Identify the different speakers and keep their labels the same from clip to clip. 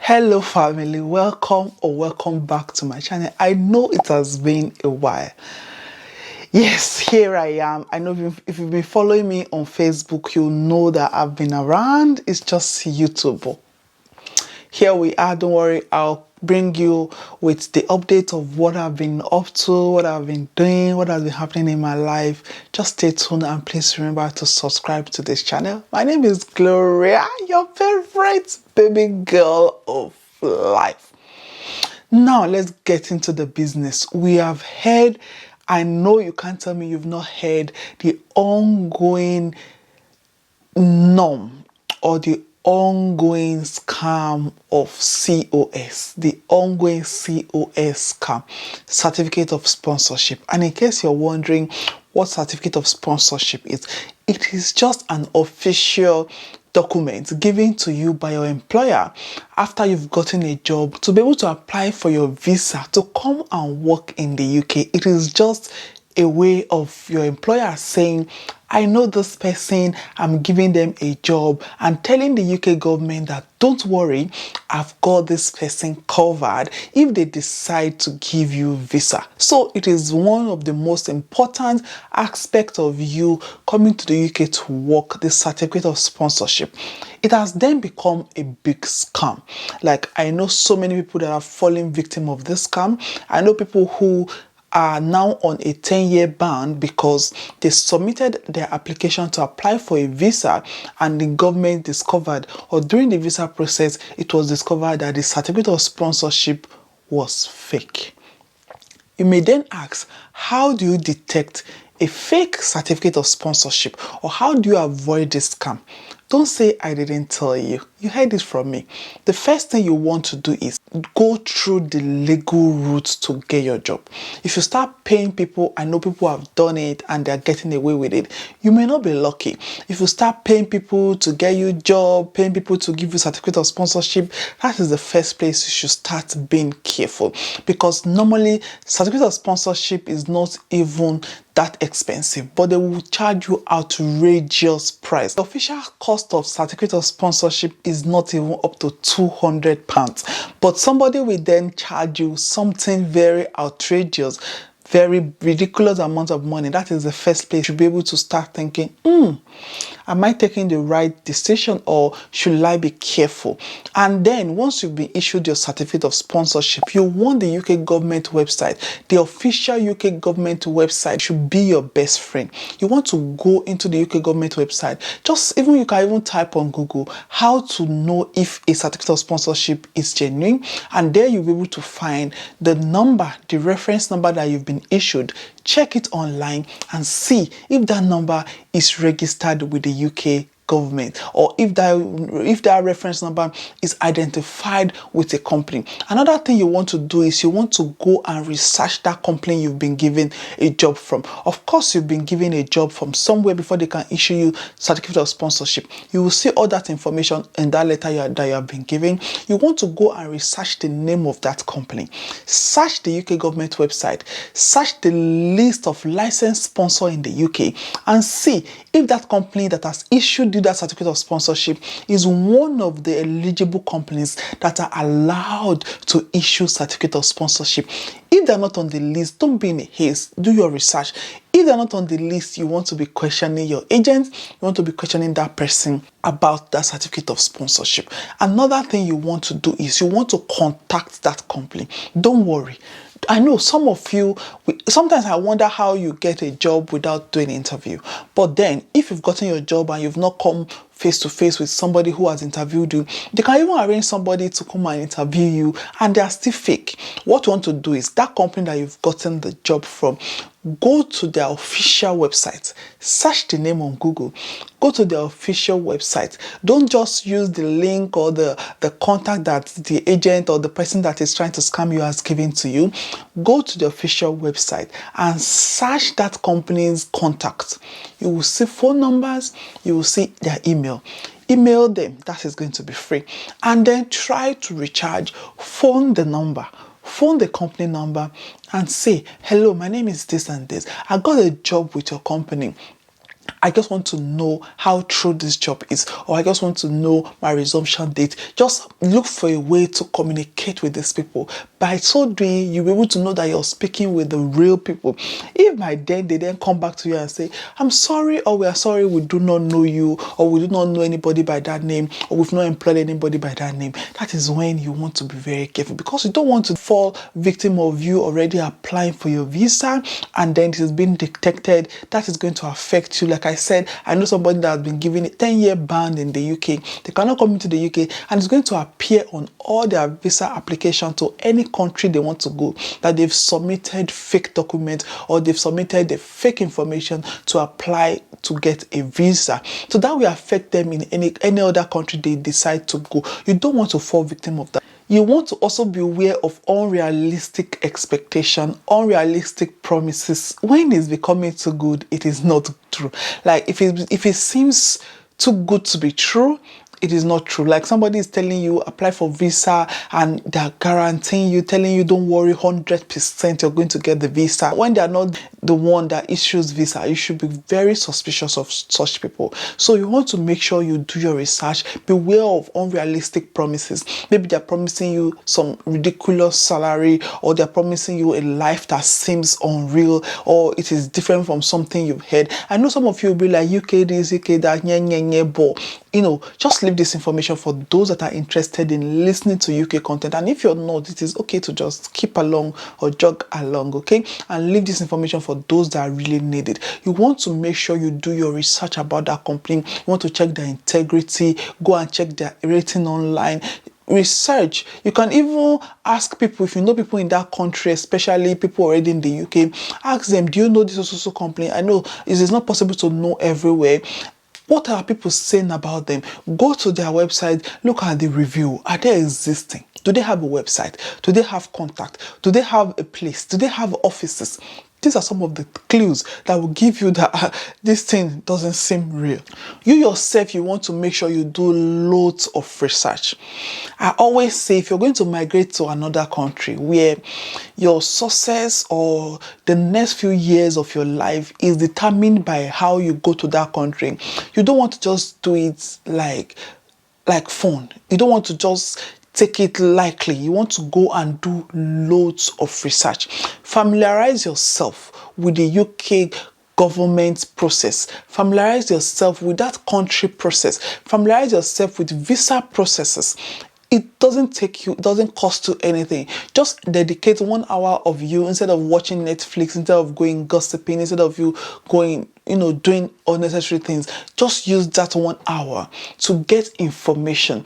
Speaker 1: Hello family, welcome back to my channel. I know it has been a while. Yes, here I am. I know if you've been following me on Facebook, you'll know that I've been around. It's just YouTube. Here we are, don't worry, I'll bring you with the update of what I've been up to, what I've been doing, what has been happening in my life. Just stay tuned and please remember to subscribe to this channel. My name is Gloria, your favorite baby girl of life. Now let's get into the business. We have heard, I know you can't tell me you've not heard the ongoing norm or the ongoing scam of COS, the ongoing COS scam, certificate of sponsorship. And in case you're wondering what certificate of sponsorship is, it is just an official document given to you by your employer after you've gotten a job to be able to apply for your visa to come and work in the UK. It is just a way of your employer saying, I know this person, I'm giving them a job, and telling the UK government that don't worry, I've got this person covered if they decide to give you visa. So it is one of the most important aspects of you coming to the UK to work, this certificate of sponsorship. It has then become a big scam. Like, I know so many people that are falling victim of this scam. I know people who are now on a 10-year ban because they submitted their application to apply for a visa and the government discovered, or during the visa process, it was discovered that the certificate of sponsorship was fake. You may then ask, how do you detect a fake certificate of sponsorship, or how do you avoid this scam? Don't say I didn't tell you. You heard it from me. The first thing you want to do is go through the legal routes to get your job. If you start paying people, I know people have done it and they're getting away with it, you may not be lucky. If you start paying people to get you a job, paying people to give you certificate of sponsorship, that is the first place you should start being careful, because normally certificate of sponsorship is not even that expensive, but they will charge you outrageous price. The official cost of certificate of sponsorship is not even up to £200, but somebody will then charge you something very outrageous, very ridiculous amount of money. That is the first place you should be able to start thinking, am I taking the right decision, or should I be careful? And then once you've been issued your certificate of sponsorship, you want the UK government website. The official UK government website should be your best friend. You want to go into the UK government website. You can even type on Google how to know if a certificate of sponsorship is genuine, and there you'll be able to find the number, the reference number that you've been issued. Check it online and see if that number is registered with the UK government, or if that reference number is identified with a company. Another thing you want to do is you want to go and research that company you've been given a job from. Of course, you've been given a job from somewhere before they can issue you certificate of sponsorship. You will see all that information in that letter that you have been given. You want to go and research the name of that company. Search the UK government website. Search the list of licensed sponsors in the UK and see if that company that has issued you that certificate of sponsorship is one of the eligible companies that are allowed to issue certificate of sponsorship. If they're not on the list, don't be in a haste. Do your research. If they're not on the list, you want to be questioning your agent. You want to be questioning that person about that certificate of sponsorship. Another thing you want to do is you want to contact that company. Don't worry. I know some of you, sometimes I wonder how you get a job without doing an interview. But then, if you've gotten your job and you've not come face to face with somebody who has interviewed you, they can even arrange somebody to come and interview you, and they are still fake. What you want to do is that company that you've gotten the job from, go to their official website, search the name on Google, go to their official website. Don't just use the link or the contact that the agent or the person that is trying to scam you has given to you. Go to the official website and search that company's contact. You will see phone numbers, you will see their email. Email them, that is going to be free. And then try to recharge, phone the number. Phone the company number and say, hello, my name is this and this. I got a job with your company. I just want to know how true this job is, or I just want to know my resumption date. Just look for a way to communicate with these people. By so doing, you'll be able to know that you're speaking with the real people. If by then they then come back to you and say, I'm sorry, or we are sorry, we do not know you, or we do not know anybody by that name, or we've not employed anybody by that name, that is when you want to be very careful, because you don't want to fall victim of you already applying for your visa and then it is being detected. That is going to affect you. Like I said, I know somebody that has been given a 10-year ban in the UK. They cannot come into the UK, and it's going to appear on all their visa application to any country they want to go that they've submitted fake documents, or they've submitted the fake information to apply to get a visa. So that will affect them in any other country they decide to go. You don't want to fall victim of that. You want to also be aware of unrealistic expectation, unrealistic promises. When it's becoming too good, it is not true. Like if it seems too good to be true, it is not true. Like somebody is telling you apply for visa and they're guaranteeing you, telling you don't worry, 100% you're going to get the visa. When they're not the one that issues visa, you should be very suspicious of such people. So you want to make sure you do your research. Beware of unrealistic promises. Maybe they're promising you some ridiculous salary, or they're promising you a life that seems unreal, or it is different from something you've heard. I know some of you will be like, UK this, UK that, but you know, just leave this information for those that are interested in listening to UK content. And if you're not, it is okay to just keep along or jog along, okay? And leave this information for those that really need it. You want to make sure you do your research about that company. You want to check their integrity, go and check their rating online. Research. You can even ask people, if you know people in that country, especially people already in the UK, ask them, do you know this also company? I know it is not possible to know everywhere. What are people saying about them? Go to their website, look at the review. Are they existing? Do they have a website? Do they have contact? Do they have a place? Do they have offices? These are some of the clues that will give you that this thing doesn't seem real. You yourself, you want to make sure you do loads of research. I always say, if you're going to migrate to another country where your success or the next few years of your life is determined by how you go to that country, you don't want to just do it like fun. You don't want to just take it lightly. You want to go and do loads of research. Familiarize yourself with the UK government process. Familiarize yourself with that country process. Familiarize yourself with visa processes. It doesn't cost you anything. Just dedicate 1 hour of you, instead of watching Netflix, instead of going gossiping, instead of you going, doing unnecessary things. Just use that 1 hour to get information.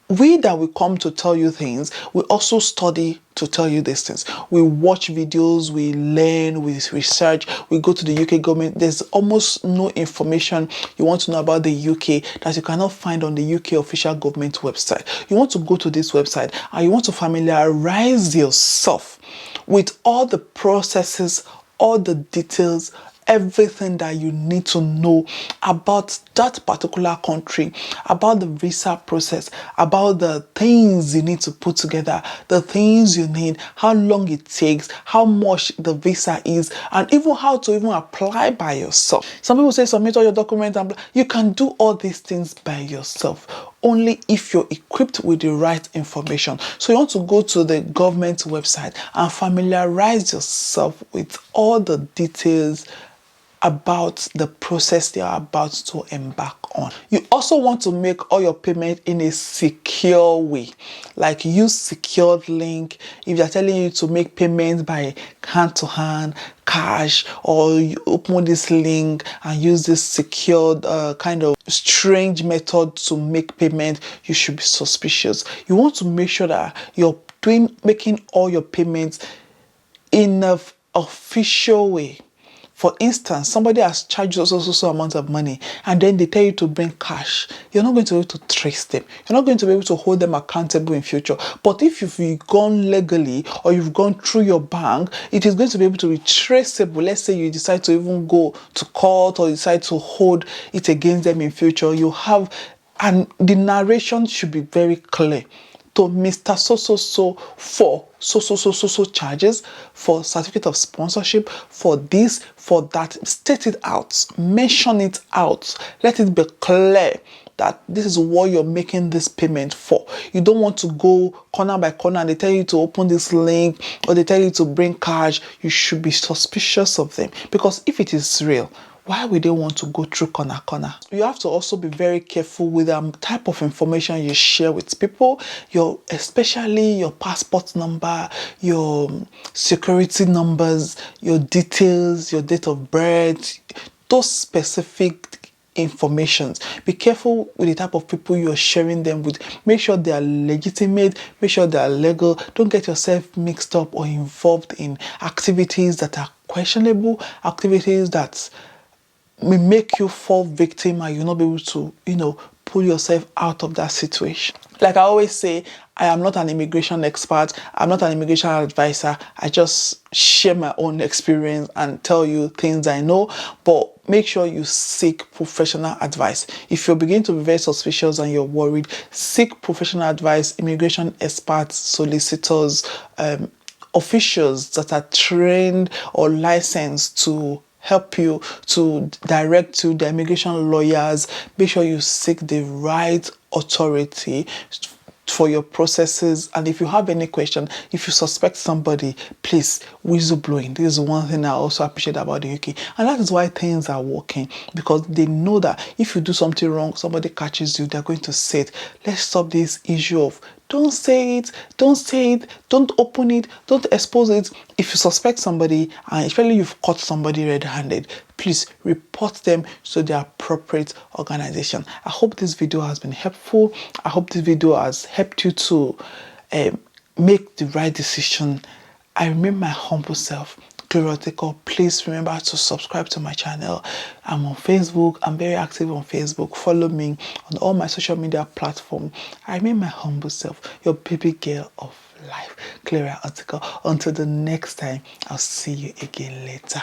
Speaker 1: We that will come to tell you things, we also study to tell you these things. We watch videos, we learn, we research, we go to the UK government. There's almost no information you want to know about the UK that you cannot find on the UK official government website. You want to go to this website and you want to familiarize yourself with all the processes, all the details, everything that you need to know about that particular country, about the visa process, about the things you need to put together, the things you need, how long it takes, how much the visa is, and even how to even apply by yourself. Some people say submit all your documents, and you can do all these things by yourself only if you're equipped with the right information. So you want to go to the government website and familiarize yourself with all the details about the process they are about to embark on. You also want to make all your payment in a secure way, like use secured link. If they're telling you to make payments by hand to hand, cash, or you open this link and use this secured kind of strange method to make payment, you should be suspicious. You want to make sure that you're making all your payments in an official way. For instance, somebody has charged you so amount of money, and then they tell you to bring cash. You're not going to be able to trace them. You're not going to be able to hold them accountable in future. But if you've gone legally or you've gone through your bank, it is going to be able to be traceable. Let's say you decide to even go to court or decide to hold it against them in future. You have, and the narration should be very clear to Mr. So for so charges, for certificate of sponsorship, for this, for that. State it out, mention it out, let it be clear that this is what you're making this payment for. You don't want to go corner by corner and they tell you to open this link or they tell you to bring cash. You should be suspicious of them, because if it is real, why would they want to go through corner? You have to also be very careful with the type of information you share with people, especially your passport number, your security numbers, your details, your date of birth, those specific informations. Be careful with the type of people you're sharing them with. Make sure they are legitimate, make sure they are legal. Don't get yourself mixed up or involved in activities that are questionable, activities that may make you fall victim and you'll not be able to, pull yourself out of that situation. Like I always say, I am not an immigration expert. I'm not an immigration advisor. I just share my own experience and tell you things I know. But make sure you seek professional advice. If you begin to be very suspicious and you're worried, seek professional advice, immigration experts, solicitors, officials that are trained or licensed to help you, to direct you, the immigration lawyers. Make sure you seek the right authority for your processes. And if you have any question, if you suspect somebody, please, whistleblowing. This is one thing I also appreciate about the UK. And that is why things are working, because they know that if you do something wrong, somebody catches you, they're going to say it. Let's stop this issue of don't say it, don't open it, don't expose it. If you suspect somebody, and especially you've caught somebody red-handed, please report them to the appropriate organization. I hope this video has been helpful. I hope this video has helped you to make the right decision. I remain my humble self, GLORIA OTIKOR. Please remember to subscribe to my channel. I'm on Facebook. I'm very active on Facebook. Follow me on all my social media platforms. I remain my humble self, your baby girl of life, GLORIA OTIKOR. Until the next time, I'll see you again later.